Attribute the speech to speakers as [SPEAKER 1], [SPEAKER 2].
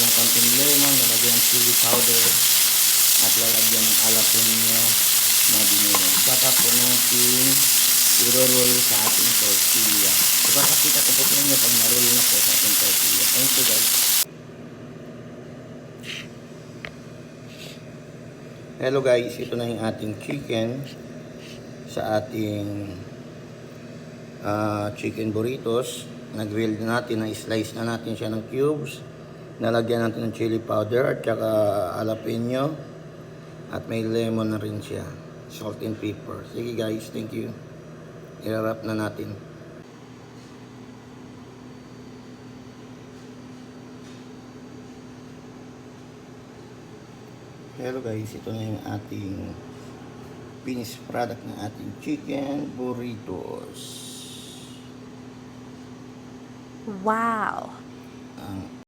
[SPEAKER 1] ng konting lemon, lalagyan ng chili powder, at lalagyan ng jalapeno na binili. Saka po natin i-roll sa ating tortilla. Ipapakita ko po sa inyo pag na-roll na po sa ating tortilla. Thank you guys. Hello guys, ito na yung ating chicken sa ating chicken burritos. Nag-grill natin, na-slice na natin siya ng cubes. Nalagyan natin ng chili powder at saka jalapeno. At may lemon na rin siya. Salt and pepper. Sige guys, thank you. I-wrap na natin. Hello guys, ito na yung ating finished product ng ating chicken burritos.
[SPEAKER 2] Wow!